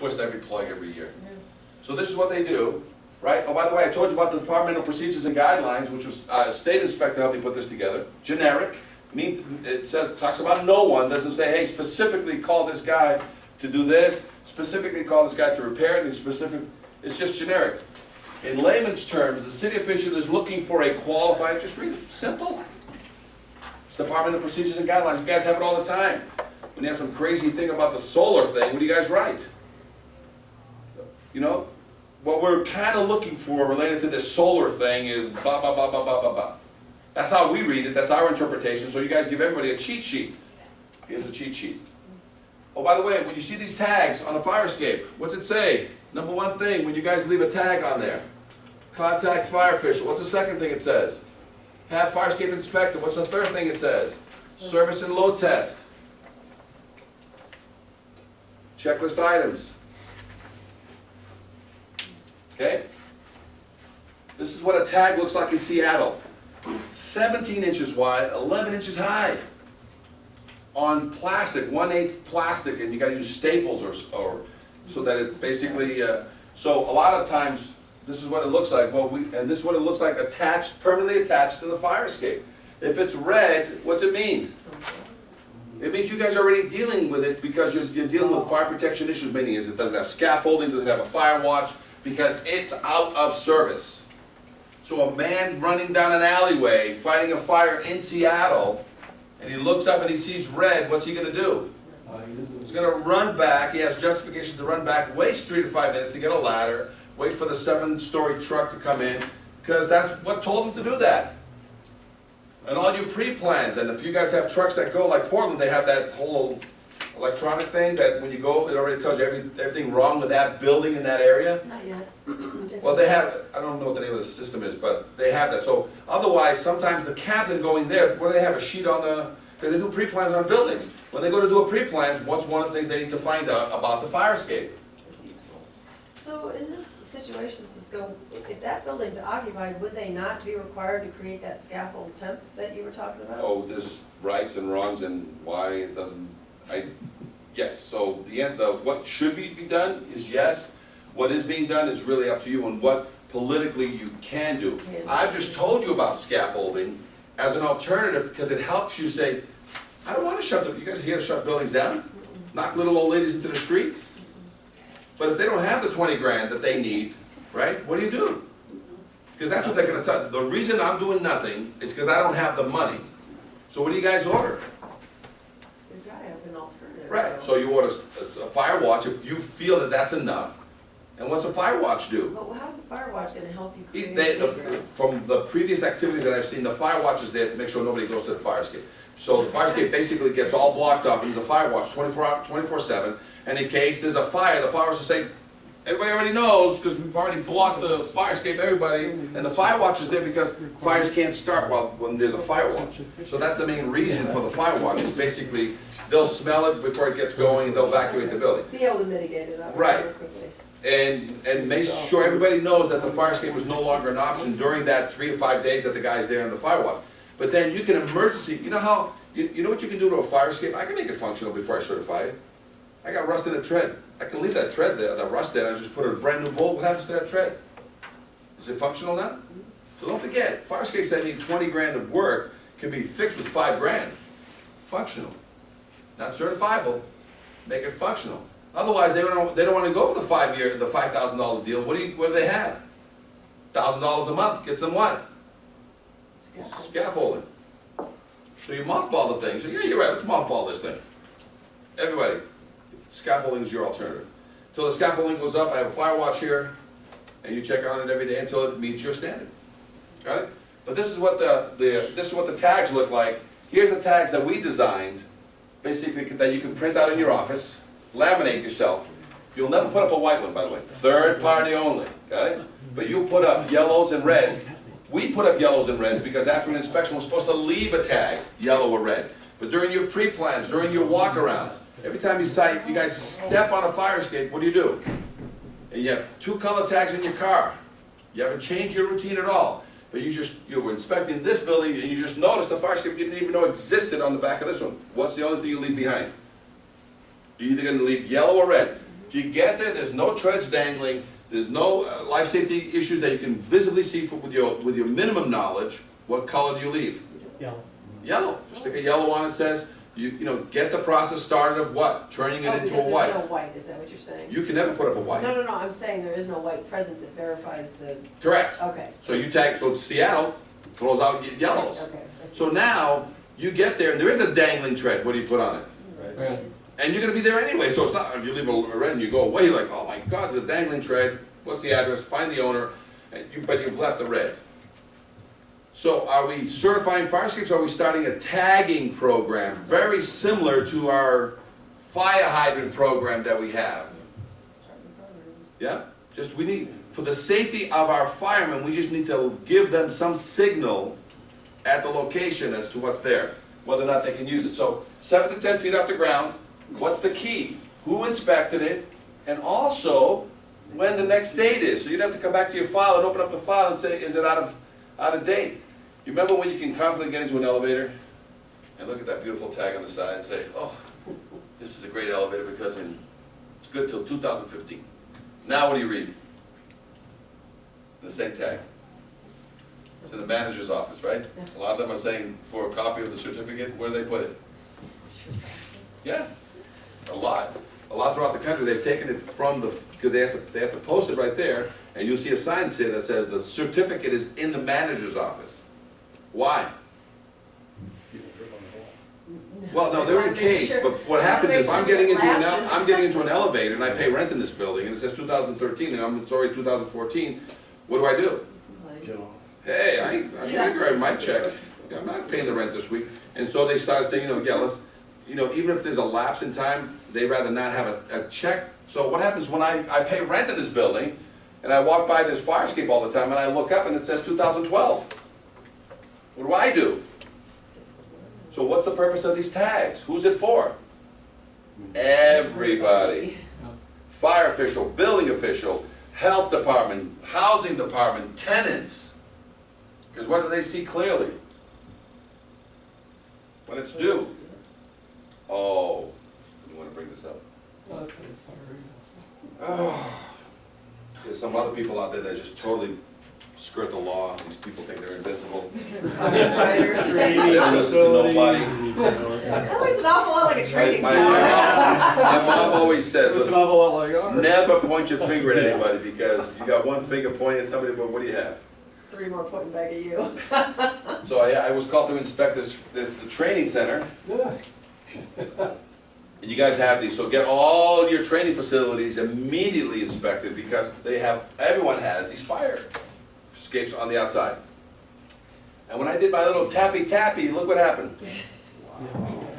twist every plug every year. So this is what they do, right? Oh, by the way, I told you about the Departmental Procedures and Guidelines, which was a state inspector helped me put this together. Generic, it says, talks about no one, doesn't say, hey, specifically call this guy to do this, specifically call this guy to repair it, and it's just generic. In layman's terms, the city official is looking for a qualified, just read it, simple. It's Department of Procedures and Guidelines, you guys have it all the time. When you have some crazy thing about the solar thing, what do you guys write? You know, what we're kind of looking for related to this solar thing is blah, blah, blah, blah, blah, blah, blah. That's how we read it, that's our interpretation, so you guys give everybody a cheat sheet. Here's a cheat sheet. Oh, by the way, when you see these tags on a fire escape, what's it say? Number one thing, when you guys leave a tag on there, contact fire official. What's the second thing it says? Have fire escape inspector. What's the third thing it says? Service and load test. Checklist items. Okay? This is what a tag looks like in Seattle. 17 inches wide, 11 inches high. On plastic, 1/8 plastic, and you got to use staples or so that it basically. So a lot of times, this is what it looks like. Well, and this is what it looks like attached, permanently attached to the fire escape. If it's red, what's it mean? It means you guys are already dealing with it because you're dealing with fire protection issues. Meaning is it doesn't have scaffolding, doesn't have a fire watch, because it's out of service. So a man running down an alleyway fighting a fire in Seattle, and he looks up and he sees red, what's he going to do? He's going to run back. He has justification to run back, waits 3 to 5 minutes to get a ladder, wait for the 7-story truck to come in, because that's what told him to do that. And all your pre-plans, and if you guys have trucks that go like Portland, they have that whole electronic thing that when you go, it already tells you everything wrong with that building in that area. Not yet. Well, they have, I don't know what the name of the system is, but they have that. So otherwise, sometimes the captain going there, what do they have, a sheet on the, because they do pre-plans on buildings. When they go to do a pre-plans, what's one of the things they need to find out about the fire escape? So in this situation, Cisco, if that building's occupied, would they not be required to create that scaffold temp that you were talking about? Oh, there's rights and wrongs and why it doesn't, yes, so the end of what should be done is yes. What is being done is really up to you and what politically you can do. I've just told you about scaffolding as an alternative because it helps you say, I don't want to shut them, you guys are here to shut buildings down? Knock little old ladies into the street? But if they don't have the 20 grand that they need, right, what do you do? Because that's what they're going to tell. The reason I'm doing nothing is because I don't have the money. So what do you guys order? We've got to have an alternative. Right, so you order a fire watch if you feel that that's enough. And what's a fire watch do? But how's the fire watch going to help you create From the previous activities that I've seen, the fire watch is there to make sure nobody goes to the fire escape. So the fire escape basically gets all blocked off, and there's a fire watch 24/7, and in case there's a fire, the fire watch will say, everybody already knows, because we've already blocked the fire escape, everybody, and the fire watch is there because fires can't start when there's a fire watch. So that's the main reason for the fire watch, is basically, they'll smell it before it gets going, and they'll evacuate the building. be able to mitigate it obviously Right. more quickly. And make sure everybody knows that the fire escape is no longer an option during that 3 to 5 days that the guy's there in the fire watch. But then you can emergency, you know how, you know what you can do to a fire escape? I can make it functional before I certify it. I got rust in a tread. I can leave that tread there, that rust there, and I just put a brand new bolt. What happens to that tread? Is it functional now? So don't forget, fire escapes that need 20 grand of work can be fixed with 5 grand. Functional. Not certifiable, make it functional. Otherwise, they don't want to go for the $5,000 deal. What do they have? $1,000 a month gets them what? Scaffolding. So you mothball the thing. So yeah, you're right. Let's mothball this thing. Everybody, scaffolding is your alternative. Until the scaffolding goes up, I have a fire watch here, and you check on it every day until it meets your standard. Got it? But this is what this is what the tags look like. Here's the tags that we designed, basically that you can print out in your office. Laminate yourself. You'll never put up a white one, by the way. Third party only, got it? But you put up yellows and reds. We put up yellows and reds because after an inspection, we're supposed to leave a tag, yellow or red. But during your pre-plans, during your walk-arounds, every time you guys step on a fire escape, what do? And you have 2 color tags in your car. You haven't changed your routine at all. But you were inspecting this building and you just noticed the fire escape you didn't even know existed on the back of this one. What's the only thing you leave behind? You're either going to leave yellow or red. If you get there, there's no treads dangling, there's no life safety issues that you can visibly see with your minimum knowledge. What color do you leave? Yellow. Yellow. Just stick a yellow on it, says, you know, get the process started of what? Turning it Oh, into because a white. there's no white, is that what you're saying? You can never put up a white. No, I'm saying there is no white present that verifies the, Correct. okay. So you tag, so Seattle throws out yellows. Okay. I see. So now, you get there and there is a dangling tread, what do you put on it? Right. And you're gonna be there anyway, so it's not, if you leave a red and you go away, you're like, oh my God, there's a dangling tread, what's the address, find the owner, but you've left the red. So are we certifying fire escapes, or are we starting a tagging program, very similar to our fire hydrant program that we have? Yeah, just, we need, for the safety of our firemen, we just need to give them some signal at the location as to what's there, whether or not they can use it. So 7 to 10 feet off the ground, what's the key? Who inspected it? And also, when the next date is. So you'd have to come back to your file and open up the file and say, is it out of date? You remember when you can confidently get into an elevator and look at that beautiful tag on the side and say, oh, this is a great elevator because it's good till 2015. Now what do you read? The same tag. It's in the manager's office, right? Yeah. A lot of them are saying for a copy of the certificate, where do they put it? Yeah, a lot. A lot throughout the country, they've taken it from the, because they have to post it right there, and you'll see a sign here that says the certificate is in the manager's office. Why? Well, no, they're in case, but what happens is if I'm getting into an elevator and I pay rent in this building and it says 2013 and it's already 2014, what do I do? Hey, I'm gonna grab my check, I'm not paying the rent this week. And so they started saying, even if there's a lapse in time, they'd rather not have a check. So what happens when I pay rent in this building and I walk by this fire escape all the time and I look up and it says 2012? What do I do? So what's the purpose of these tags? Who's it for? Everybody. Fire official, building official, health department, housing department, tenants. Because what do they see clearly? When it's due. Oh, you want to bring this up? Oh, there's some other people out there that just totally skirt the law. These people think they're invincible. Firefighters. They don't listen to nobody. That looks an awful lot like a training My tower. mom always says, It's an listen, awful lot like ours. never point your finger at anybody because you got one finger pointing at somebody, but what do you have? 3 more pointing back at you. So I was called to inspect this training center. And you guys have these, so get all your training facilities immediately inspected because everyone has these fire escapes on the outside. And when I did my little tappy, look what happened.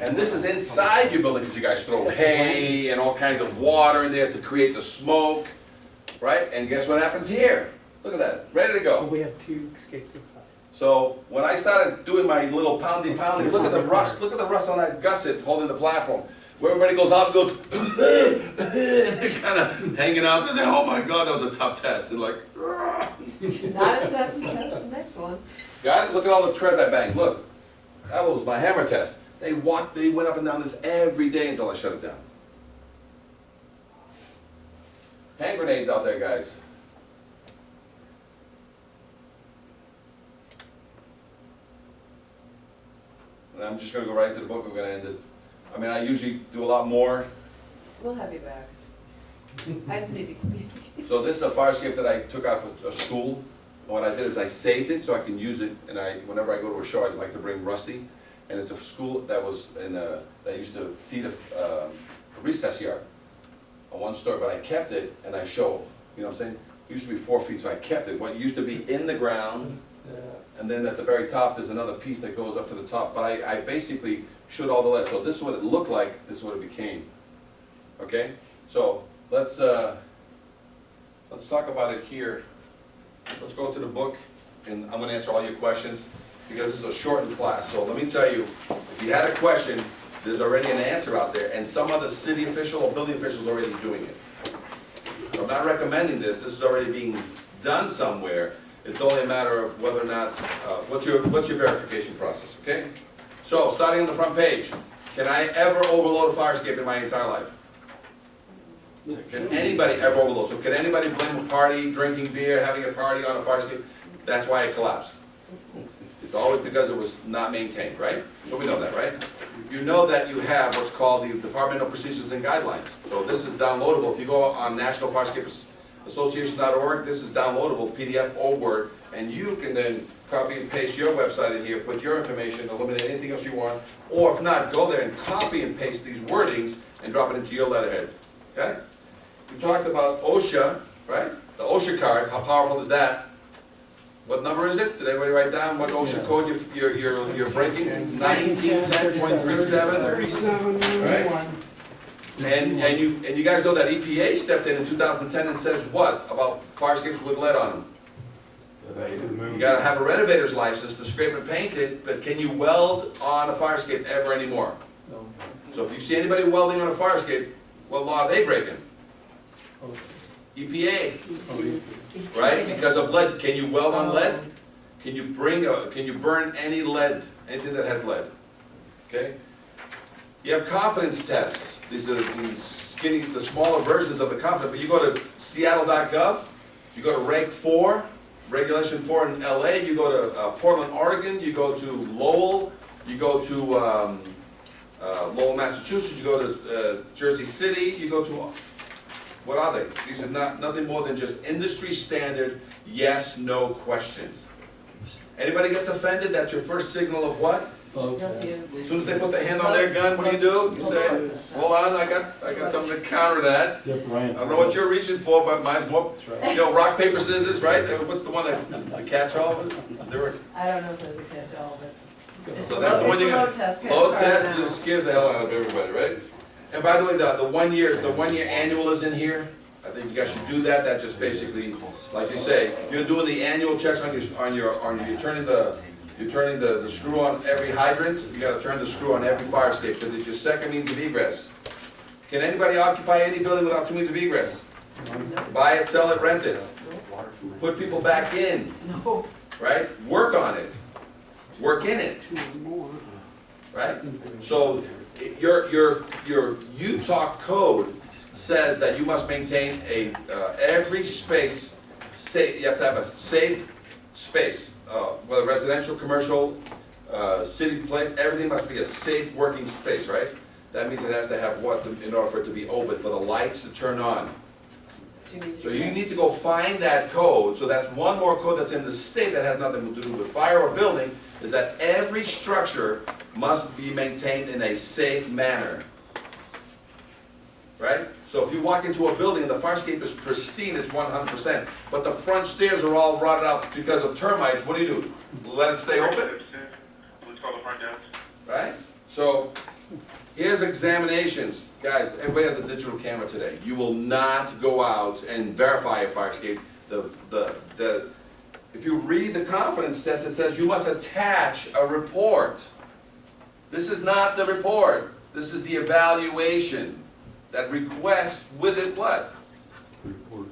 And this is inside your building because you guys throw hay and all kinds of water in there to create the smoke, right? And guess what happens here? Look at that, ready to go. We have 2 escapes inside. So when I started doing my little pounding, look at the rust on that gusset holding the platform. Where everybody goes out and goes, kind of hanging out. They say, oh my God, that was a tough test. They're like, Not as tough as the next one. got it? Look at all the treads I banged. Look, that was my hammer test. They went up and down this every day until I shut it down. Hand grenades out there, guys. And I'm just gonna go right to the book, we're gonna end it. I mean, I usually do a lot more. We'll have you back. I just need to. So this is a fire escape that I took out for a school. And what I did is I saved it so I can use it, and whenever I go to a show, I'd like to bring Rusty. And it's a school that was that used to feed a recess yard, a 1-story, but I kept it and I show, you know what I'm saying? It used to be 4 feet, so I kept it. What used to be in the ground, and then at the very top, there's another piece that goes up to the top. But I basically showed all the lead. So this is what it looked like, this is what it became. Okay? So let's talk about it here. Let's go to the book, and I'm gonna answer all your questions, because this is a shortened class. So let me tell you, if you had a question, there's already an answer out there, and some other city official or building official is already doing it. So I'm not recommending this is already being done somewhere. It's only a matter of whether or not, what's your verification process, okay? So, starting on the front page, can I ever overload a fire escape in my entire life? Can anybody ever overload? So can anybody blame a party, drinking beer, having a party on a fire escape? That's why it collapsed. It's always because it was not maintained, right? So we know that, right? You know that you have what's called the Departmental Procedures and Guidelines. So this is downloadable. If you go on National Fire Escape Association.org, this is downloadable, PDF or Word, and you can then copy and paste your website in here, put your information, eliminate anything else you want, or if not, go there and copy and paste these wordings and drop it into your letterhead, okay? We talked about OSHA, right? The OSHA card, how powerful is that? What number is it? Did anybody write down what OSHA code you're breaking? 1910.37? 37, Right. And you guys know that EPA stepped in 2010 and says what about fire escapes with lead on them? You gotta have a renovator's license to scrape and paint it, but can you weld on a fire escape ever anymore? So if you see anybody welding on a fire escape, what law are they breaking? EPA, right? Because of lead. Can you weld on lead? Can you burn any lead, anything that has lead? Okay? You have confidence tests. These are the smaller versions of the confidence, but you go to Seattle.gov, you go to Reg 4, Regulation 4 in LA, you go to Portland, Oregon, you go to Lowell, you go to Lowell, Massachusetts, you go to Jersey City, you go to, what are they? These are nothing more than just industry standard, yes, no questions. Anybody gets offended, that's your first signal of what? As soon as they put their hand on their gun, what do? You say, hold on, I got something to counter that. I don't know what you're reaching for, but mine's more, rock, paper, scissors, right? What's the one that, the catch-all? Is there I don't know if there's a catch-all, but it's So that's the one you load got. test. Load test just scares the hell out of everybody, right? And by the way, the 1 year annual is in here. I think you guys should do that. That just basically, like you say, if you're doing the annual checks you're turning the screw on every hydrant, you gotta turn the screw on every fire escape, because it's your second means of egress. Can anybody occupy any building without two means of egress? Buy it, sell it, rent it. Put people back in, No. right? Work on it. Work in it, right? So, your Utah code says that you must maintain every space, you have to have a safe space. Whether residential, commercial, city place, everything must be a safe working space, right? That means it has to have what in order for it to be open, for the lights to turn on. So you need to go find that code, so that's one more code that's in the state that has nothing to do with fire or building, is that every structure must be maintained in a safe manner. Right? So if you walk into a building and the fire escape is pristine, it's 100%, but the front stairs are all rotted out because of termites, what do? Let it stay open? Right? So, here's examinations. Guys, everybody has a digital camera today. You will not go out and verify a fire escape. If you read the confidence test, it says you must attach a report. This is not the report. This is the evaluation. That requests with it what?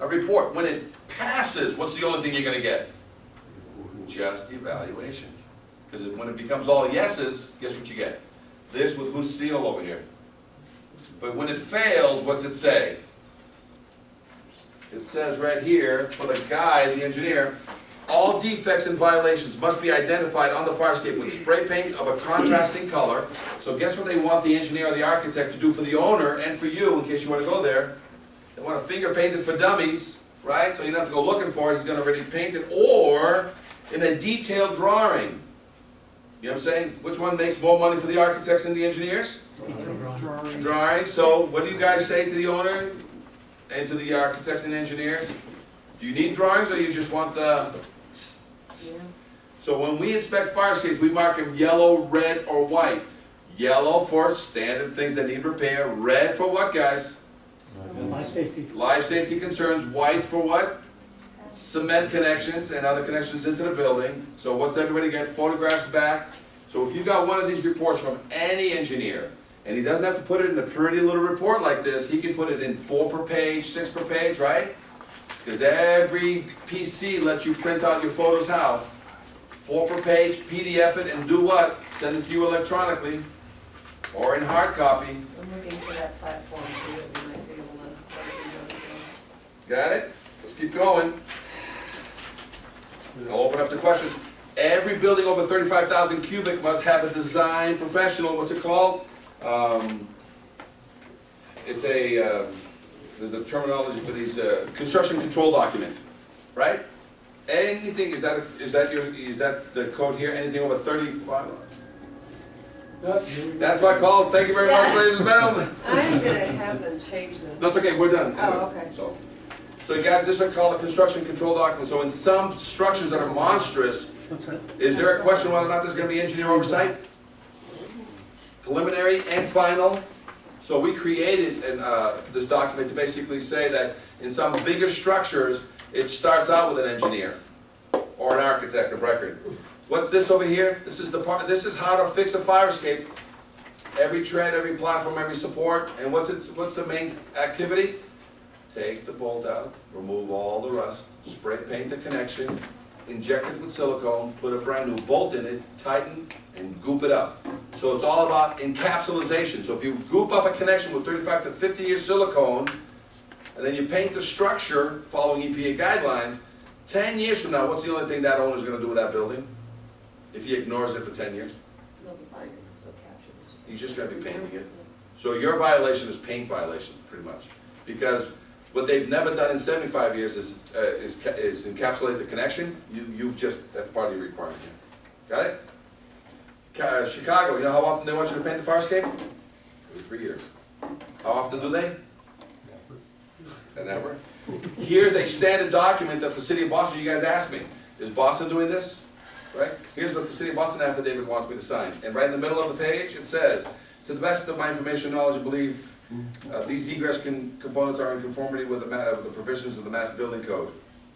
A report. When it passes, what's the only thing you're going to get? Just the evaluation. Because when it becomes all yeses, guess what you get? This with whose seal over here. But when it fails, what's it say? It says right here, for the guy, the engineer, all defects and violations must be identified on the fire escape with spray paint of a contrasting color. So guess what they want the engineer or the architect to do for the owner and for you, in case you want to go there? They want to finger paint it for dummies, right? So you don't have to go looking for it, he's going to already paint it, or in a detailed drawing. You know what I'm saying? Which one makes more money for the architects and the engineers? Drawing. So what do you guys say to the owner and to the architects and engineers? Do you need drawings, or you just want the... So when we inspect fire escapes, we mark them yellow, red, or white. Yellow for standard things that need repair. Red for what, guys? Life safety. Life safety concerns. White for what? Cement connections and other connections into the building. So what's everybody get? Photographs back. So if you got one of these reports from any engineer, and he doesn't have to put it in a pretty little report like this, he can put it in 4 per page, 6 per page, right? Because every PC lets you print out your photos how? 4 per page, PDF it, and do what? Send it to you electronically, or in hard copy. I'm looking for that platform so that we might be able to Got it? Let's keep going. I'll open up the questions. Every building over 35,000 cubic must have a design professional, what's it called? It's a, there's a terminology for these, construction control document, right? Anything, is that the code here, anything over 35? That's what I called, thank you very much, Yeah. ladies and gentlemen. I'm gonna have them change this. That's okay, we're done. Oh, okay. So you got this one called a construction control document, so in some structures that are monstrous, What's that? is there a question whether or not there's gonna be engineer oversight? Preliminary and final. So we created this document to basically say that in some bigger structures, it starts out with an engineer or an architect of record. What's this over here? This is the part, this is how to fix a fire escape. Every tread, every platform, every support, and what's the main activity? Take the bolt out, remove all the rust, spray paint the connection, inject it with silicone, put a brand new bolt in it, tighten, and goop it up. So it's all about encapsulation. So if you goop up a connection with 35 to 50 year silicone, and then you paint the structure following EPA guidelines, 10 years from now, what's the only thing that owner's gonna do with that building? If he ignores it for 10 years? They'll be fine, 'cause it's still captured. It's He's just gonna be painting it. So your violation is paint violations, pretty much. Because what they've never done in 75 years is encapsulate the connection. You've just, that's part of your requirement here. Got it? Chicago, you know how often they want you to paint the fire escape? Every 3 years. How often do they? Never. Here's a standard document that the city of Boston, you guys asked me, is Boston doing this? Right? Here's what the city of Boston affidavit wants me to sign. And right in the middle of the page, it says, to the best of my information and knowledge, I believe these egress components are in conformity with the provisions of the Mass Building Code.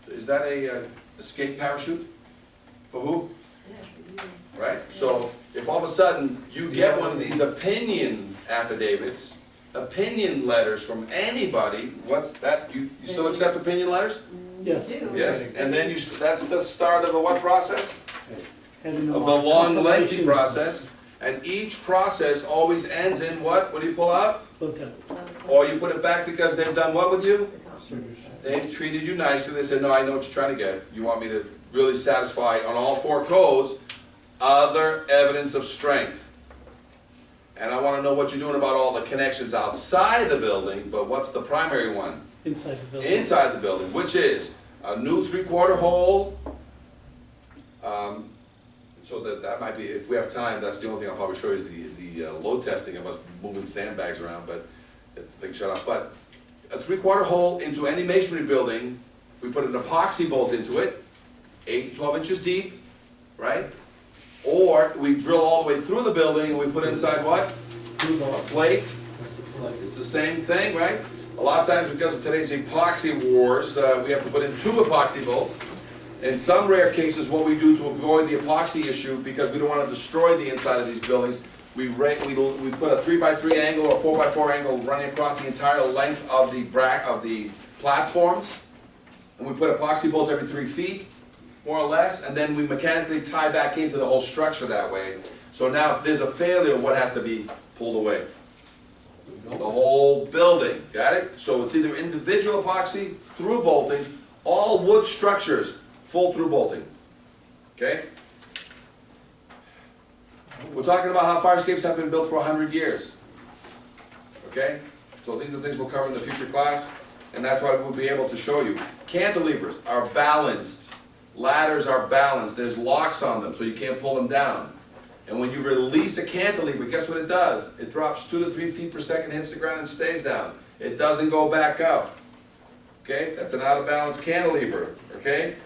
Is that a escape parachute? For who? Right? So if all of a sudden you get one of these opinion affidavits, opinion letters from anybody, what's that? You still accept opinion letters? Yes. We do. Yes, and then that's the start of the what process? Having a Of the long, lengthy confirmation. process, and each process always ends in what? What do you pull out? Look at Or you put it back because they've done what with you? it. They've treated you nicely, they said, no, I know what you're trying to get. You want me to really satisfy on all 4 codes, other evidence of strength. And I wanna know what you're doing about all the connections outside the building, but what's the primary one? Inside the building. Inside the building, which is a new 3/4 hole. So that might be, if we have time, that's the only thing I'll probably show you is the load testing of us moving sandbags around, but things shut off. But a 3/4 hole into any masonry building, we put an epoxy bolt into it, 8 to 12 inches deep, right? Or we drill all the way through the building and we put inside what? A plate. It's the same thing, right? A lot of times because of today's epoxy wars, we have to put in 2 epoxy bolts. In some rare cases, what we do to avoid the epoxy issue, because we don't want to destroy the inside of these buildings, we put a 3x3 angle or 4x4 angle running across the entire length of the platforms. And we put epoxy bolts every 3 feet, more or less, and then we mechanically tie back into the whole structure that way. So now if there's a failure, what has to be pulled away? The whole building, got it? So it's either individual epoxy, through bolting, all wood structures, full through bolting, okay? We're talking about how fire escapes have been built for 100 years, okay? So these are the things we'll cover in the future class, and that's why we'll be able to show you. Cantilevers are balanced, ladders are balanced, there's locks on them so you can't pull them down. And when you release a cantilever, guess what it does? It drops 2 to 3 feet per second, hits the ground and stays down. It doesn't go back up. Okay, that's an out of balance cantilever, okay?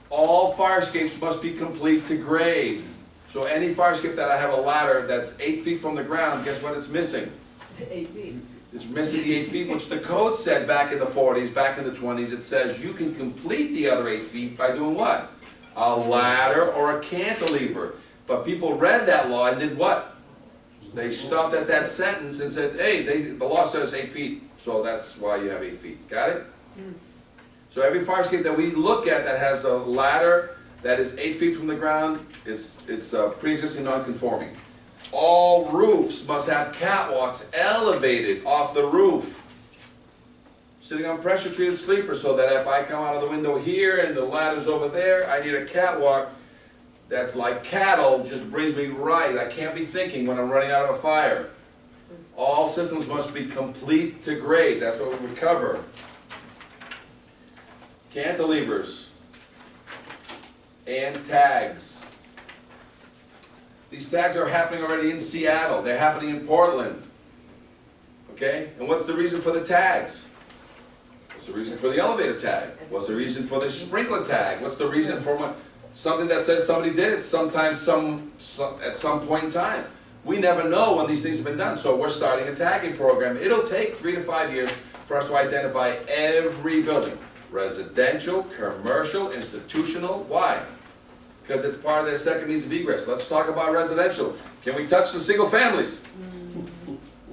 All fire escapes must be complete to grade. So any fire escape that I have a ladder that's 8 feet from the ground, guess what it's missing? 8 feet. It's missing the 8 feet, which the code said back in the 40s, back in the 20s, it says you can complete the other 8 feet by doing what? A ladder or a cantilever. But people read that law and did what? They stopped at that sentence and said, hey, the law says 8 feet, so that's why you have 8 feet. Got it? So every fire escape that we look at that has a ladder that is 8 feet from the ground, it's pre-existing non-conforming. All roofs must have catwalks elevated off the roof. sitting on pressure treated sleepers, so that if I come out of the window here and the ladder's over there, I need a catwalk that's like cattle, just brings me right. I can't be thinking when I'm running out of a fire. All systems must be complete to grade, that's what we would cover. Cantilevers and tags. These tags are happening already in Seattle, they're happening in Portland. Okay, and what's the reason for the tags? What's the reason for the elevator tag? What's the reason for the sprinkler tag? What's the reason for something that says somebody did it sometimes, at some point in time? We never know when these things have been done, so we're starting a tagging program. It'll take 3 to 5 years for us to identify every building. Residential, commercial, institutional, why? Because it's part of their second means of egress. Let's talk about residential. Can we touch the single families?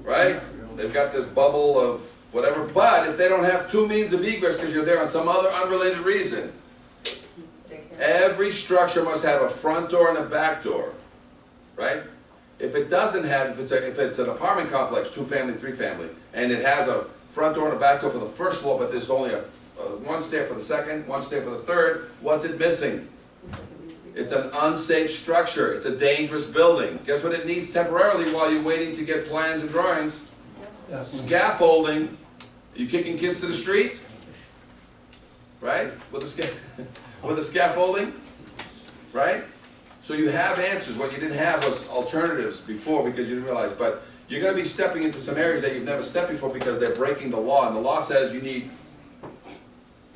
Right? They've got this bubble of whatever, but if they don't have 2 means of egress because you're there on some other unrelated reason, every structure must have a front door and a back door, right? If it doesn't have, if it's an apartment complex, 2-family, 3-family, and it has a front door and a back door for the first floor, but there's only one stair for the second, one stair for the third, what's it missing? It's an unsafe structure. It's a dangerous building. Guess what it needs temporarily while you're waiting to get plans and drawings? Scaffolding. Are you kicking kids to the street? Right? With the scaffolding? Right? So you have answers. What you didn't have was alternatives before because you didn't realize. But you're going to be stepping into some areas that you've never stepped before because they're breaking the law. And the law says you need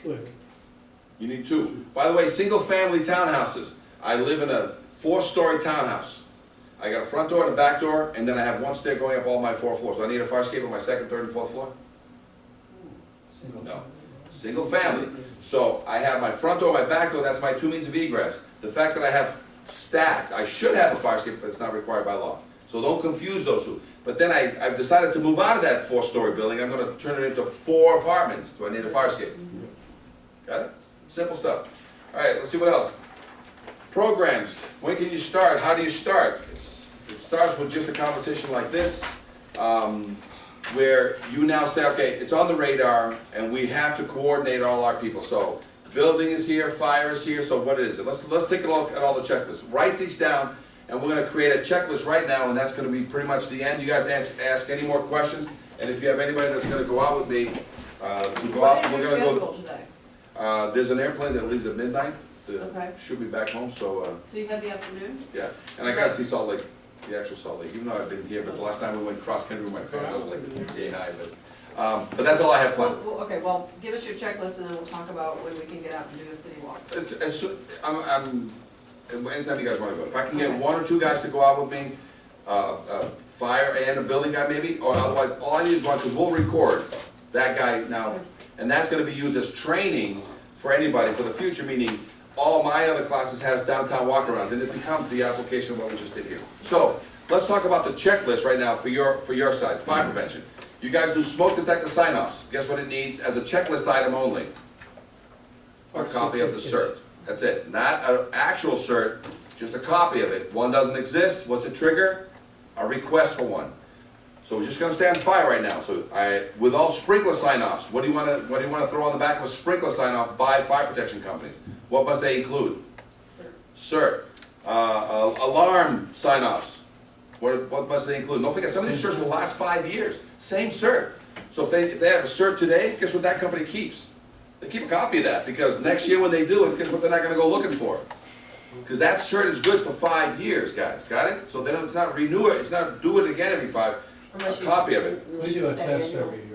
2. By the way, single-family townhouses. I live in a 4-story townhouse. I got a front door and a back door, and then I have 1 stair going up all my 4 floors. Do I need a fire escape on my 2nd, 3rd, and 4th floor? No. Single family. So I have my front door, my back door, that's my 2 means of egress. The fact that I have stacked, I should have a fire escape, but it's not required by law. So don't confuse those two. But then I've decided to move out of that 4-story building. I'm going to turn it into 4 apartments. Do I need a fire escape? Got it? Simple stuff. All right, let's see what else. Programs. When can you start? How do you start? It starts with just a conversation like this, where you now say, okay, it's on the radar, and we have to coordinate all our people. So, building is here, fire is here. So, what is it? Let's take a look at all the checklists. Write these down, and we're going to create a checklist right now, and that's going to be pretty much the end. You guys ask any more questions, and if you have anybody that's going to go out with me, to go out, we're going to go. Today? There's an airplane that leaves at midnight. Okay. Should be back home, so, So you had the afternoon? yeah. And I gotta see Salt Lake, the actual Salt Lake, even though I've been here, but the last time we went cross-country with my family, I was like, yay high, but that's all I have planned. Okay, well, give us your checklist and then we'll talk about when we can get out and do a city walk. Anytime you guys wanna go. If I can get 1 or 2 guys to go out with me, fire and a building guy maybe, or otherwise, all I need is 1, because we'll record that guy now. And that's gonna be used as training for anybody for the future, meaning all my other classes has downtown walkarounds, and it becomes the application of what we just did here. So, let's talk about the checklist right now for your side, fire prevention. You guys do smoke detector sign-offs. Guess what it needs as a checklist item only? A copy of the cert. That's it. Not an actual cert, just a copy of it. One doesn't exist. What's a trigger? A request for one. So we're just going to stay on fire right now. So with all sprinkler sign-offs, what do you want to throw on the back of a sprinkler sign-off by fire protection companies? What must they include? Cert. Alarm sign-offs. What must they include? Don't forget, some of these certs will last 5 years. Same cert. So if they have a cert today, guess what that company keeps? They keep a copy of that, because next year when they do it, guess what they're not going to go looking for? Because that cert is good for 5 years, guys. Got it? So it's not renew it. It's not do it again every 5. A copy of it. We do a test every year.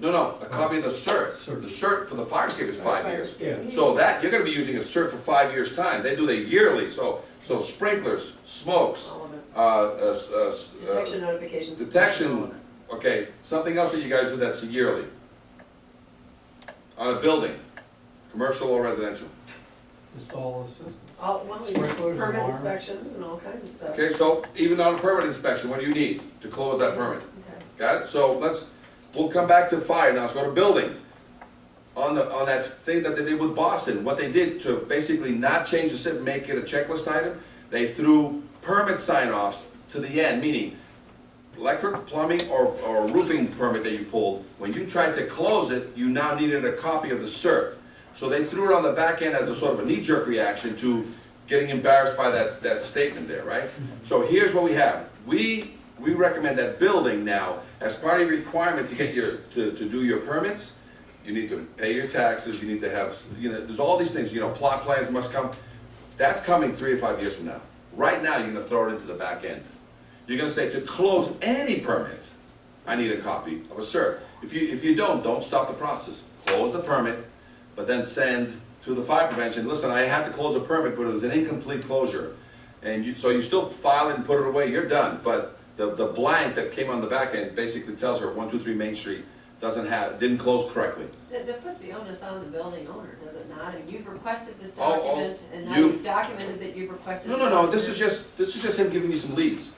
No, a copy of the cert. Cert. The cert for the fire escape is 5 years. Yeah. So that, you're gonna be using a cert for 5 years' time. They do that yearly, so sprinklers, smokes, All of it. Detection notifications. detection, okay, something else that you guys do that's yearly. On a building, commercial or residential. Install a system. Permit alarm. inspections and all kinds of stuff. Okay, so even on a permit inspection, what do you need to close that permit? Okay. Got it? So we'll come back to fire now, let's go to building. On that thing that they did with Boston, what they did to basically not change the SIP, make it a checklist item, they threw permit sign-offs to the end, meaning electric, plumbing, or roofing permit that you pulled, when you tried to close it, you now needed a copy of the cert. So they threw it on the back end as a sort of a knee-jerk reaction to getting embarrassed by that statement there, right? So here's what we have. We recommend that building now, as part of your requirement to get to do your permits, you need to pay your taxes, you need to have, there's all these things, plot plans must come. That's coming 3 to 5 years from now. Right now, you're gonna throw it into the back end. You're gonna say, to close any permit, I need a copy of a cert. If you don't stop the process. Close the permit, but then send to the fire prevention, listen, I had to close a permit, but it was an incomplete closure. And so you still file it and put it away, you're done. But the blank that came on the back end basically tells her 123 Main Street didn't close correctly. That puts the onus on the building owner, does it not? And you've requested this Oh, document, and now you've- you've documented that you've requested. No, this is just him giving you some leads.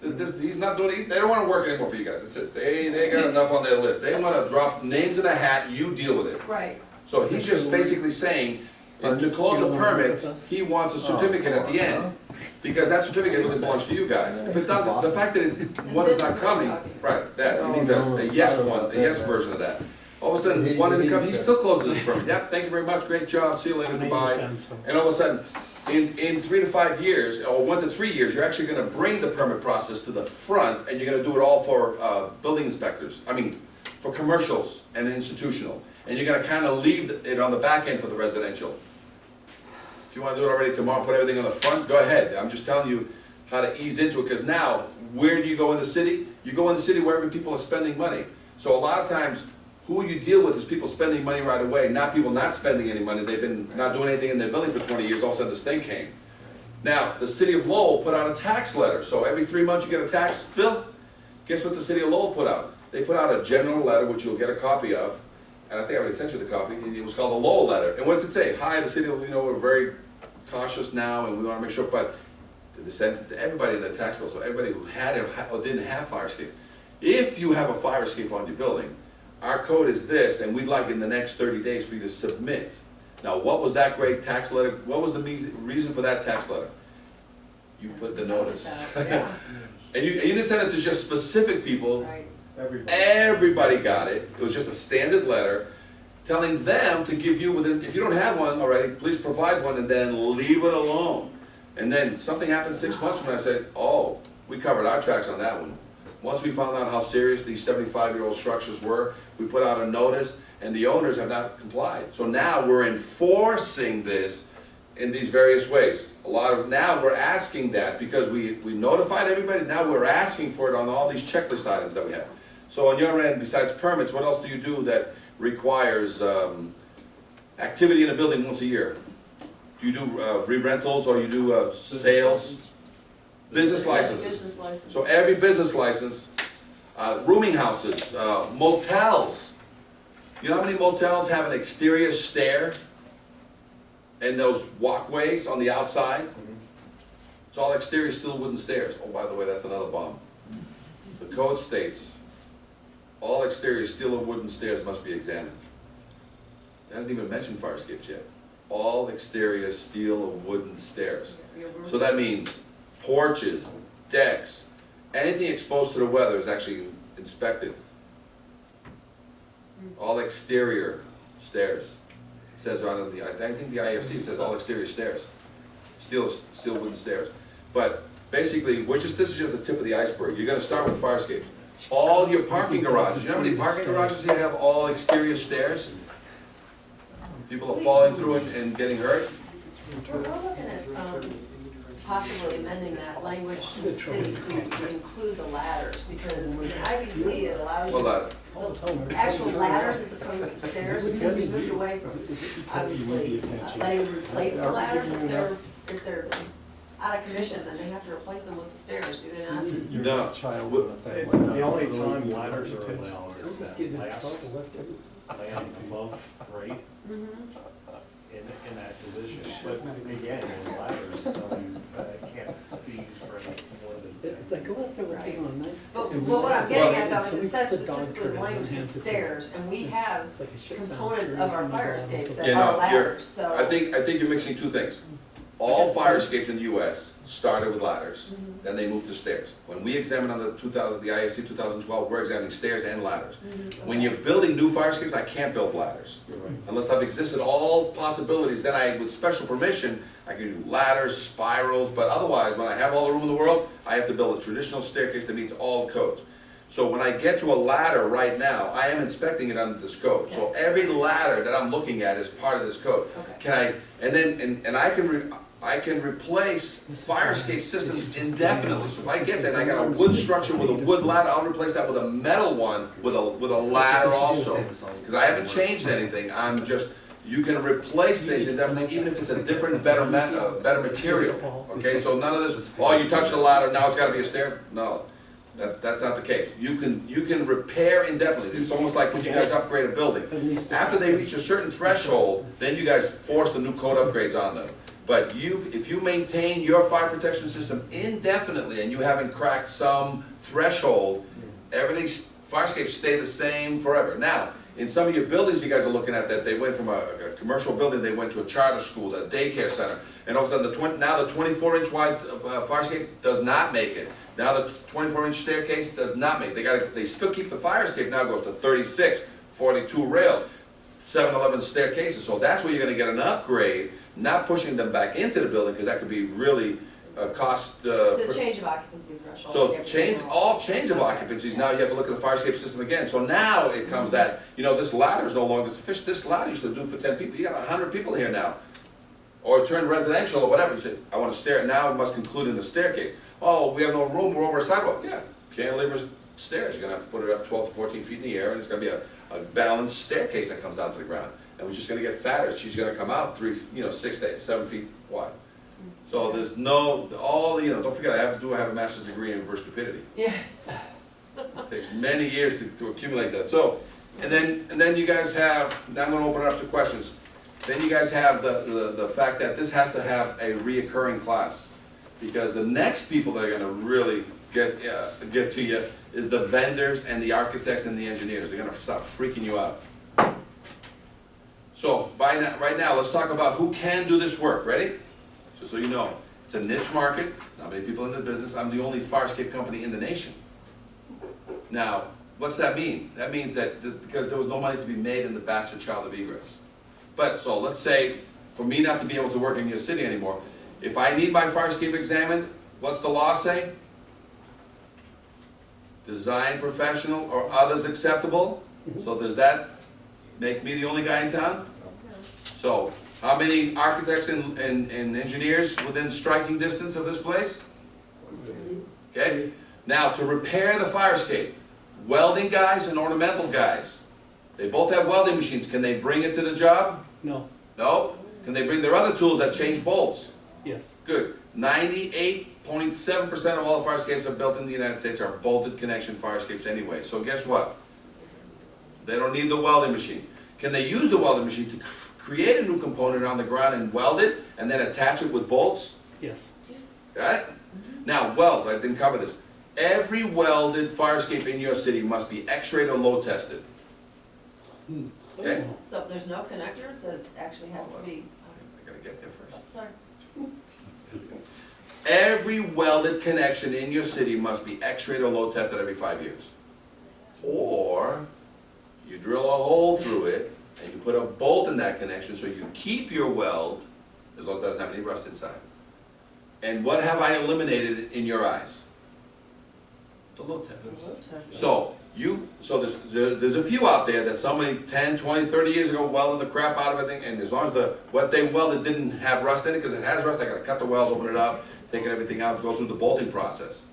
He's not doing, they don't wanna work anymore for you guys, that's it. They got enough on their list. They wanna drop names in a hat, you deal with it. Right, So he's just basically saying, to close a permit, he wants a certificate at the end. Because that certificate really belongs to you guys. If it doesn't, the fact that one is not coming, right, that, you need a yes version of that. All of a sudden, one didn't come, he still closes his permit. Yep, thank you very much, great job, see you later, goodbye. And all of a sudden, in 3 to 5 years, or 1 to 3 years, you're actually gonna bring the permit process to the front, and you're gonna do it all for building inspectors. For commercials and institutional. And you're gonna kinda leave it on the back end for the residential. If you wanna do it already tomorrow, put everything on the front, go ahead. I'm just telling you how to ease into it, because now, where do you go in the city? You go in the city wherever people are spending money. So a lot of times, who you deal with is people spending money right away, not people not spending any money. They've been not doing anything in their building for 20 years, all of a sudden this thing came. Now, the city of Lowell put out a tax letter, so every 3 months you get a tax bill. Guess what the city of Lowell put out? They put out a general letter, which you'll get a copy of, and I think I already sent you the copy. It was called a Lowell letter. And what does it say? Hi, the city, we're very cautious now, and we want to make sure, but they sent it to everybody in the tax bill, so everybody who had it or didn't have fire escape. If you have a fire escape on your building, our code is this, and we'd like in the next 30 days for you to submit. Now, what was that great tax letter? What was the reason for that tax letter? You put the notice. yeah, And you didn't send it to just specific people. right. Everybody got it. It was just a standard letter telling them to give you, if you don't have one already, please provide one and then leave it alone. And then something happened 6 months from now, I said, oh, we covered our tracks on that one. Once we found out how serious these 75-year-old structures were, we put out a notice and the owners have not complied. So now we're enforcing this in these various ways. Now we're asking that because we notified everybody, now we're asking for it on all these checklist items that we have. So on your end, besides permits, what else do you do that requires activity in a building once a year? Do you do re-rentals or you do sales? Business licenses. Business license. So every business license, rooming houses, motels. You know how many motels have an exterior stair? And those walkways on the outside? It's all exterior steel wooden stairs. Oh, by the way, that's another bomb. The code states, all exterior steel and wooden stairs must be examined. It hasn't even mentioned fire escapes yet. All exterior steel and wooden stairs. So that means porches, decks, anything exposed to the weather is actually inspected. All exterior stairs. It says on the, I think the IFC says all exterior stairs. Steel wooden stairs. But basically, this is just the tip of the iceberg. You're gonna start with fire escape. All your parking garages, you know how many parking garages you have all exterior stairs? People are falling through and getting hurt? We're looking at possibly amending that language to the city to include the ladders, because in IBC it allows Well, you actual ladders as opposed to stairs, because we moved away from, obviously, letting them replace the ladders if they're out of commission, then they have to replace them with the stairs, do they not? You're No. a child with a family. The only time ladders are allowed is that last landing above grade in that position. But again, with ladders, it's only, can't be used for any more than. It's like, go out there, we're taking a nice. But what I'm getting at though is it says specifically the language says stairs, and we have components of our fire escapes that Yeah, are no, ladders, so. I think you're mixing two things. All fire escapes in the US started with ladders, then they moved to stairs. When we examine on the ISC 2012, we're examining stairs and ladders. When you're building new fire escapes, I can't build ladders. You're right. Unless I've existed all possibilities, then I, with special permission, I can do ladders, spirals, but otherwise, when I have all the room in the world, I have to build a traditional staircase that meets all codes. So when I get to a ladder right now, I am inspecting it under this code. So every ladder that I'm looking at is part of this code. Okay. Can I, and then, and I can replace fire escape systems indefinitely. So if I get that, and I got a wood structure with a wood ladder, I'll replace that with a metal one with a ladder also. Because I haven't changed anything, I'm just, you can replace things indefinitely, even if it's a different, better material. Okay, so none of this, oh, you touched the ladder, now it's gotta be a stair? No, that's not the case. You can repair indefinitely. It's almost like when you guys upgrade a building. After they reach a certain threshold, then you guys force the new code upgrades on them. But if you maintain your fire protection system indefinitely and you haven't cracked some threshold, fire escapes stay the same forever. Now, in some of your buildings you guys are looking at that, they went from a commercial building, they went to a charter school, a daycare center, and all of a sudden now the 24-inch wide fire escape does not make it. Now the 24-inch staircase does not make it. They still keep the fire escape, now goes to 36, 42 rails, 7-11 staircases. So that's where you're gonna get an upgrade, not pushing them back into the building, because that could be really cost. The change of occupancy threshold. So everything all else. change of occupancies, now you have to look at the fire escape system again. So now it comes that, this ladder is no longer sufficient. This ladder used to do for 10 people, you got 100 people here now. Or turn residential or whatever, you say, I want a stair, now it must conclude in the staircase. Oh, we have no room, we're over a sidewalk. Yeah, cantilever stairs, you're gonna have to put it up 12 to 14 feet in the air, and it's gonna be a balanced staircase that comes down to the ground. And we're just gonna get fatter, she's gonna come out 6 to 7 feet wide. So there's no, don't forget, I have a master's degree in reverse stupidity. Yeah. It takes many years to accumulate that. So, and then you guys have, now I'm gonna open it up to questions. Then you guys have the fact that this has to have a reoccurring class. Because the next people that are gonna really get to you is the vendors and the architects and the engineers. They're gonna start freaking you out. So, right now, let's talk about who can do this work. Ready? Just so you know, it's a niche market, not many people in the business. I'm the only fire escape company in the nation. Now, what's that mean? That means that because there was no money to be made in the bastard child of egress. But, so let's say, for me not to be able to work in your city anymore, if I need my fire escape examined, what's the law say? Design professional or others acceptable? So does that make me the only guy in town? So, how many architects and engineers within striking distance of this place? Okay? Now, to repair the fire escape, welding guys and ornamental guys, they both have welding machines. Can they bring it to the job? No, No? Can they bring their other tools that change bolts? yes. Good. 98.7% of all the fire escapes that are built in the United States are bolted connection fire escapes anyway. So guess what? They don't need the welding machine. Can they use the welding machine to create a new component on the ground and weld it and then attach it with bolts? Yes. Got it? Now, welds, I didn't cover this. Every welded fire escape in your city must be X-rayed or load tested. Okay? So if there's no connectors, that actually has to be, I gotta get there first. oh, sorry. Every welded connection in your city must be X-rayed or load tested every 5 years. Or you drill a hole through it and you put a bolt in that connection so you keep your weld as long as it doesn't have any rust inside. And what have I eliminated in your eyes? The load test. So there's a few out there that somebody 10, 20, 30 years ago welded the crap out of everything, and as long as what they welded didn't have rust in it, because it has rust, I gotta cut the weld, open it up, take everything out, go through the bolting process.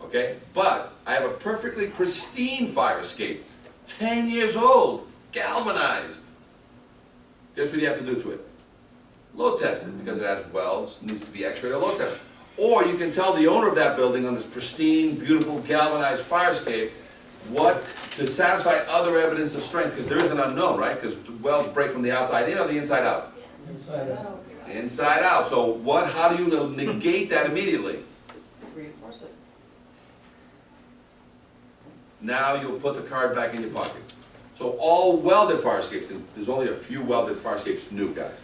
Okay? But I have a perfectly pristine fire escape, 10 years old, galvanized. Guess what you have to do to it? Load test it, because it has welds, needs to be X-rayed or load tested. Or you can tell the owner of that building on this pristine, beautiful, galvanized fire escape what, to satisfy other evidence of strength, because there is an unknown, right? Because welds break from the outside in or the inside out? Inside out. Inside out. So how do you negate that immediately? Reinforce it. Now you'll put the card back in your pocket. So all welded fire escapes, there's only a few welded fire escapes new, guys.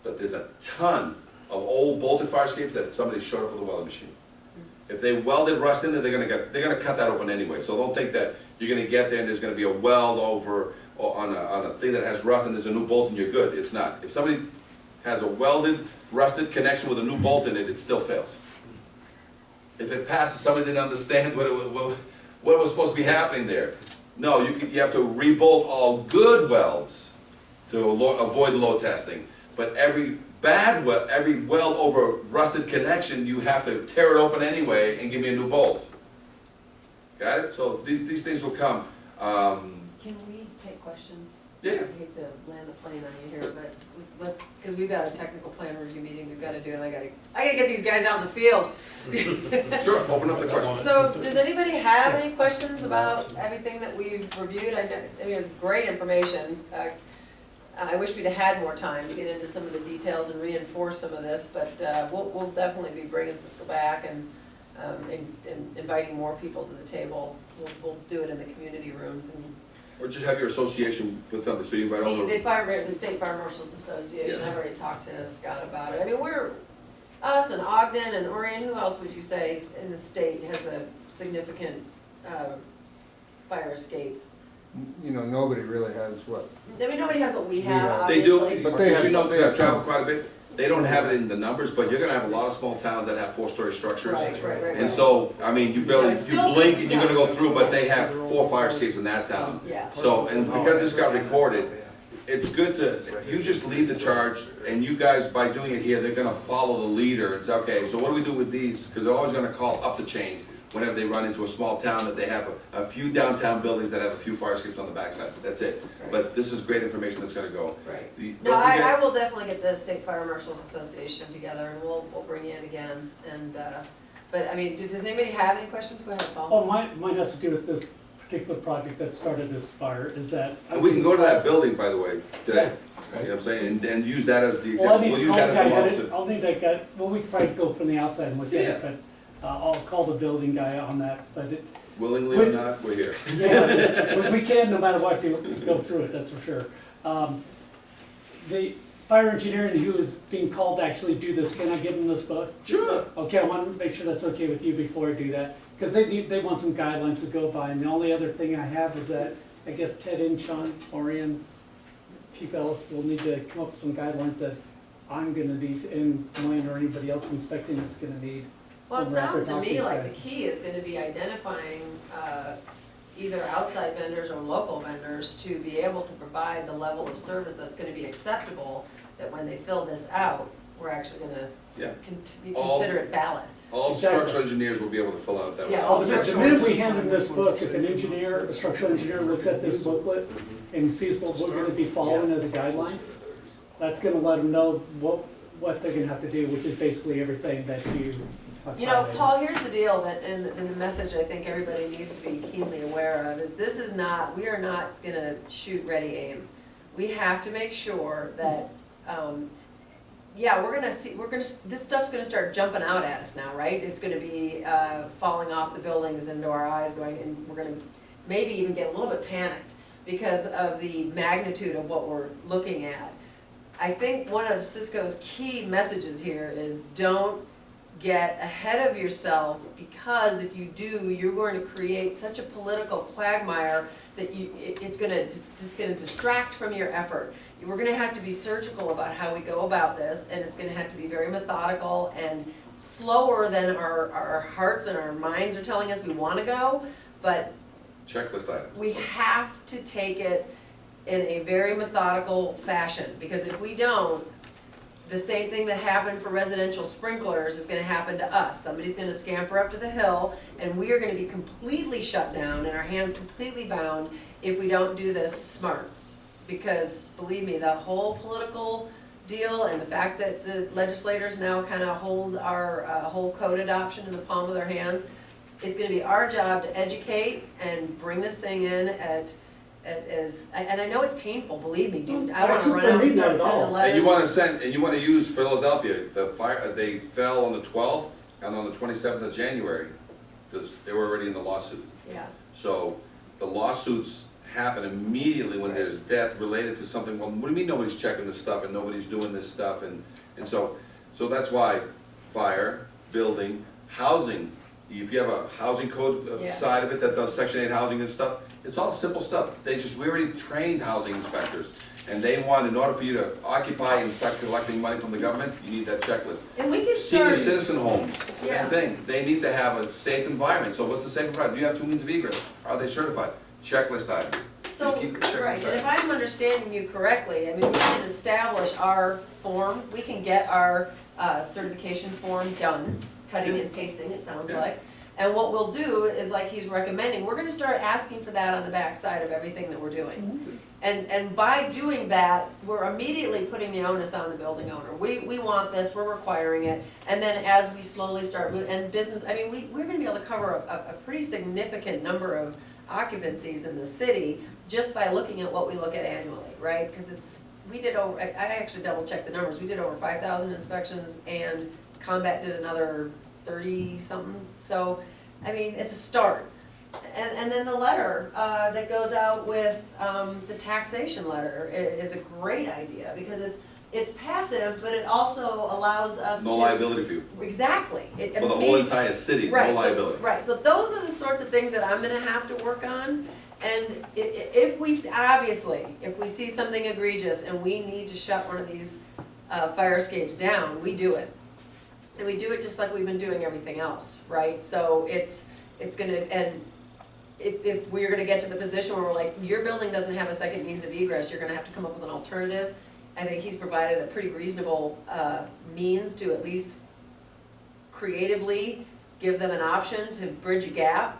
But there's a ton of old bolted fire escapes that somebody showed up with a welding machine. If they welded rust in it, they're gonna cut that open anyway, so don't think that you're gonna get there and there's gonna be a weld over, or on a thing that has rust and there's a new bolt and you're good, it's not. If somebody has a welded, rusted connection with a new bolt in it, it still fails. If it passes, somebody didn't understand what was supposed to be happening there. No, you have to re-bolt all good welds to avoid the load testing, but every every weld over rusted connection, you have to tear it open anyway and give me a new bolt. Got it? So these things will come. Can we take questions? Yeah. I hate to land the plane on you here, but let's, because we've got a technical plan review meeting we've gotta do, and I gotta get these guys out in the field. Sure, open up the question. So, does anybody have any questions about everything that we've reviewed? I mean, it's great information. I wish we'd have had more time to get into some of the details and reinforce some of this, but we'll definitely be bringing Cisco back and inviting more people to the table. We'll do it in the community rooms and. Or just have your association put something, so you invite all The State Fire Marshals Association, Yes. I've already talked to Scott about it. I mean, us and Ogden and Orion, who else would you say in the state has a significant fire escape? You know, nobody really has what, I mean, nobody has what we have, Yeah. They do, obviously. But they because have- you know, they they have travel some. quite a bit. They don't have it in the numbers, but you're gonna have a lot of small towns that have 4-story structures. Right. And so, I mean, you barely, Yeah, it's you still- blink and you're gonna go yeah. through, but they have 4 fire escapes in that town. Yeah. So, and because this got recorded, it's good to, you just lead the charge, and you guys, by doing it here, they're gonna follow the leader. It's, okay, so what do we do with these? Because they're always gonna call up the chain whenever they run into a small town that they have a few downtown buildings that have a few fire escapes on the backside. That's it. But this is great information that's gonna go. Right. Don't No, forget- I will definitely get the State Fire Marshals Association together and we'll bring you in again. And, but I mean, does anybody have any questions? Go ahead, Paul. Oh, mine has to do with this particular project that started this fire, is that. And we can go to that building, by the way, today. You know what I'm saying? And use that as the Well, I example. need We'll to use call that the as the guy, model. I'll need that guy, well, we can probably go from the outside and look at Yeah. it, but, I'll call the building guy on that, but it, Willingly or not, we're here. yeah, we can, no matter what, go through it, that's for sure. The fire engineering who is being called to actually do this, can I give him this book? Sure. Okay, I want to make sure that's okay with you before I do that, because they want some guidelines to go by, and the only other thing I have is that, I guess Ted Inchon, Orion, Chief Ellis will need to come up with some guidelines that I'm gonna need, and Wayne or anybody else inspecting it's gonna need. Well, it From sounds record to me copies, like the guys. key is gonna be identifying, either outside vendors or local vendors to be able to provide the level of service that's gonna be acceptable, that when they fill this out, we're actually gonna Yeah. consider it valid. All Exactly. structural engineers will be able to fill out that. Yeah, way. all The structural minute we hand them this book, if an engineer, a structural engineer looks at this booklet and sees what we're gonna be following as a guideline, that's gonna let them know what they're gonna have to do, which is basically everything that you have You know, highlighted. Paul, here's the deal, that, and the message I think everybody needs to be keenly aware of, is this is not, we are not gonna shoot, ready, aim. We have to make sure that, yeah, this stuff's gonna start jumping out at us now, right? It's gonna be, falling off the buildings into our eyes going, and we're gonna maybe even get a little bit panicked because of the magnitude of what we're looking at. I think one of Cisco's key messages here is don't get ahead of yourself, because if you do, you're going to create such a political quagmire that it's just gonna distract from your effort. We're gonna have to be surgical about how we go about this, and it's gonna have to be very methodical and slower than our hearts and our minds are telling us we wanna go, but Checklist items. we have to take it in a very methodical fashion, because if we don't, the same thing that happened for residential sprinklers is gonna happen to us. Somebody's gonna scamper up to the hill, and we are gonna be completely shut down and our hands completely bound if we don't do this smart. Because, believe me, the whole political deal and the fact that the legislators now kinda hold our whole code adoption in the palm of their hands, it's gonna be our job to educate and bring this thing in and I know it's painful, believe me, dude. I wanna Actually, run for out me, and not start at all. sending And letters. you wanna use Philadelphia, they fell on the 12th and on the 27th of January, because they were already in the lawsuit. Yeah, So the lawsuits happen immediately when there's death related to something. Well, what do you mean nobody's checking this stuff and nobody's doing this stuff? And so So that's why fire, building, housing, if you have a housing code Yeah. side of it that does section 8 housing and stuff, it's all simple stuff. We already trained housing inspectors. And they want, in order for you to occupy and start collecting money from the government, you need that checklist. And we can Senior start, citizen homes, Yeah. same thing. They need to have a safe environment. So what's the safe environment? Do you have 2 means of egress? Are they certified? Checklist item. so, Just keep the checklist right, and if item. I'm understanding you correctly, I mean, we can establish our form, we can get our certification form done, cutting and pasting, it sounds Yeah. like. And what we'll do is, like he's recommending, we're gonna start asking for that on the backside of everything that we're doing. And by doing that, we're immediately putting the onus on the building owner. We want this, we're requiring it, and then as we slowly start, and business, I mean, we're gonna be able to cover a pretty significant number of occupancies in the city just by looking at what we look at annually, right? Because we did over, I actually double checked the numbers, we did over 5,000 inspections, and Combat did another 30-something, so, I mean, it's a start. And then the letter that goes out with the taxation letter is a great idea, because it's passive, but it also allows us to. No liability for you. Exactly. For the whole entire city, no Right, so- liability. Right, so those are the sorts of things that I'm gonna have to work on, and if we, obviously, if we see something egregious and we need to shut one of these fire escapes down, we do it. And we do it just like we've been doing everything else, right? So it's gonna, and if we're gonna get to the position where we're like, your building doesn't have a second means of egress, you're gonna have to come up with an alternative. I think he's provided a pretty reasonable means to at least creatively give them an option to bridge a gap.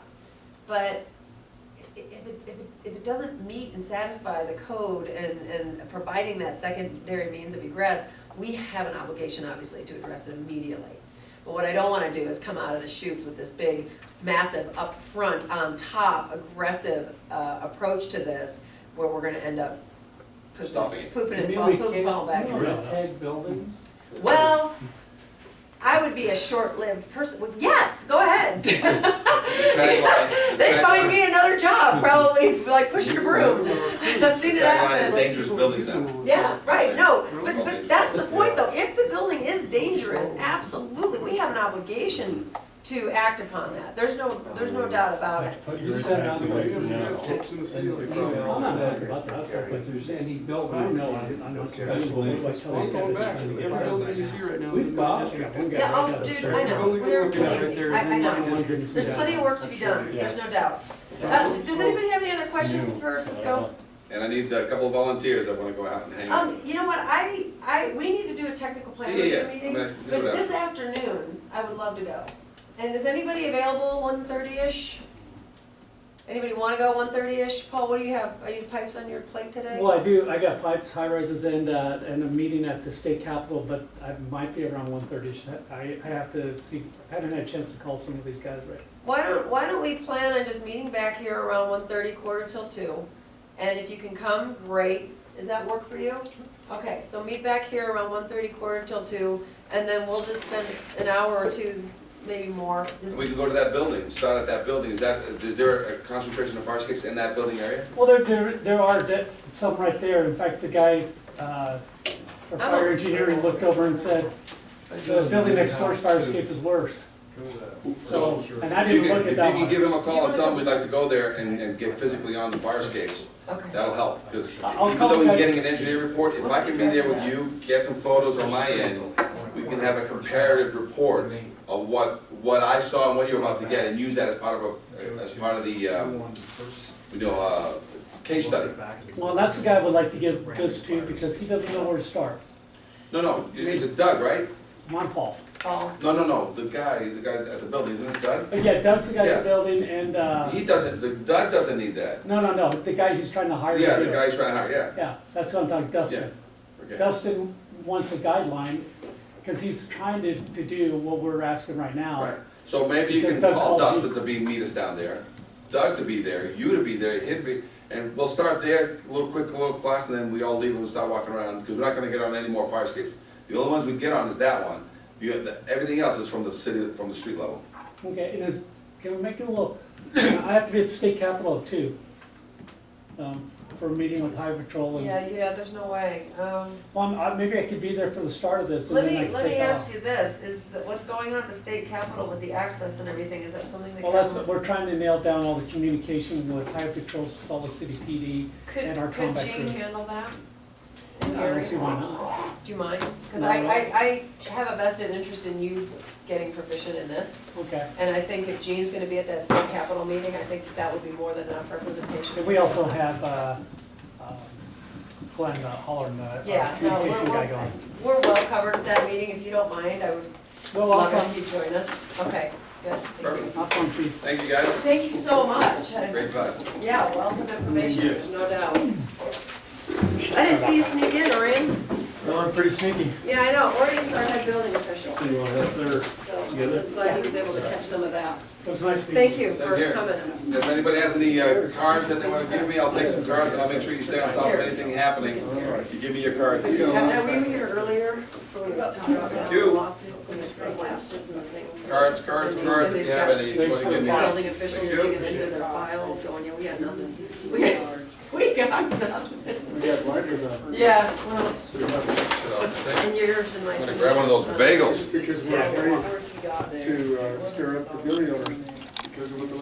But if it doesn't meet and satisfy the code and providing that secondary means of egress, we have an obligation, obviously, to address it immediately. But what I don't wanna do is come out of the chutes with this big, massive, upfront, on top, aggressive approach to this, where we're gonna end up Stopping it. pooping You and mean falling, we pooping and can't falling back. red tag buildings? Well, I would be a short-lived person, well, yes, go ahead. The tagline- the They find tagline- me another job, probably like pushing a broom. I've seen it Tagline is happen. dangerous buildings now. Yeah, right, no, All but dangerous. that's the point though, if the building is dangerous, absolutely, we have an obligation to act upon that, there's no doubt about it. But you said on the away from email now. that if there's any building. No, I'm not. Special interest. I'm going back, every building you see right now. We've got. Yeah, oh, dude, I know, we're, believe me, I know, there's plenty of work to be done, there's no doubt. Does anybody have any other questions for Cisco? And I need a couple of volunteers that wanna go out and hang out. You know what, we need to do a technical plan Yeah, review yeah, meeting, I'm gonna do but that. this afternoon, I would love to go. And is anybody available 1:30-ish? Anybody wanna go 1:30-ish? Paul, what do you have, are you pipes on your plate today? Well, I do, I got pipes, high rises, and a meeting at the state capitol, but I might be around 1:30. I have to see, I haven't had a chance to call some of these guys, right? Why don't we plan on just meeting back here around 1:30, 1:45? And if you can come, great. Does that work for you? Okay, so meet back here around 1:30, 1:45, and then we'll just spend an hour or two, maybe more. We can go to that building, start at that building. Is there a concentration of fire escapes in that building area? Well, there are some right there. In fact, the guy for fire engineering looked over and said, the building next door's fire escape is worse. So, and I If you didn't look can, at if that you can one. give him a call and tell him we'd like to go there and get physically on the fire escapes, Okay. that'll help. Because I'll even call though he's him. getting an engineer report, if I can be there with you, get some photos on my end, we can have a comparative report of what I saw and what you're about to get, and use that as part of the case study. Well, that's the guy I would like to give this to because he doesn't know where to start. No, it's Doug, right? Come on, Paul. Oh, No, the guy at the building, isn't it Doug? But yeah, Doug's the guy Yeah. at the building and, Doug doesn't need that. no, the guy who's trying to hire. Yeah, to the do it. guy he's trying to hire, yeah. Yeah, that's what I'm talking, Dustin. Okay. Dustin wants a guideline because he's trying to do what we're asking right now. Right, so maybe you Because can Doug call called you. Dustin to meet us down there, Doug to be there, you to be there, he'd be, and we'll start there, a little class, and then we all leave and start walking around, because we're not gonna get on any more fire escapes. The only ones we get on is that one, everything else is from the city, from the street level. Okay, can we make it a little, I have to be at the state capitol too. for a meeting with Highway Patrol and, Yeah, there's no way. maybe I could be there for the start of this and Let then I me, could let me take ask off. you this, is that what's going on at the state capitol with the access and everything, is that something that Well, that's, council? we're trying to nail down all the communication with Highway Patrol, Salt Lake City PD, and our Could combat Gene crews. handle that? I And don't Gary? see why not. Do you mind? Because No. I have a vested interest in you getting proficient in this. Okay. And I think if Gene's gonna be at that state capitol meeting, I think that would be more than enough representation. And we also have, Glenn Holler, Yeah, our no, communication guy going. we're well covered at that meeting, if you don't mind, I would Well, I'll love it come, if you'd join us. Okay, good, thank you. Perfect. I'll come, chief. Thank you, guys. Thank you so much. Great advice. Yeah, wealth of information, there's no doubt. I didn't see you sneak in, Orion. Well, I'm pretty sneaky. Yeah, I know, Orion's our head building official, So you want to have their, so I Get it? was glad he was able to catch some of that. It was nice meeting Thank you Same for here. coming. If anybody has any cards that they want to give me, I'll take some cards and I'll make sure you stay on top of anything happening. You give me your cards. Now, were you here earlier for when he was talking about Thank you. lawsuits and the lapses and things? Cards, cards, And they cards, said if you they've have got any, you want to give me. Building officials Thank you. digging into their files, going, yeah, we got nothing. We got nothing. we got blinders on. Yeah, well, Shut up, stay. and yours and my. I'm gonna grab one of those bagels. Because we're afraid to stir up the building owners, because of what the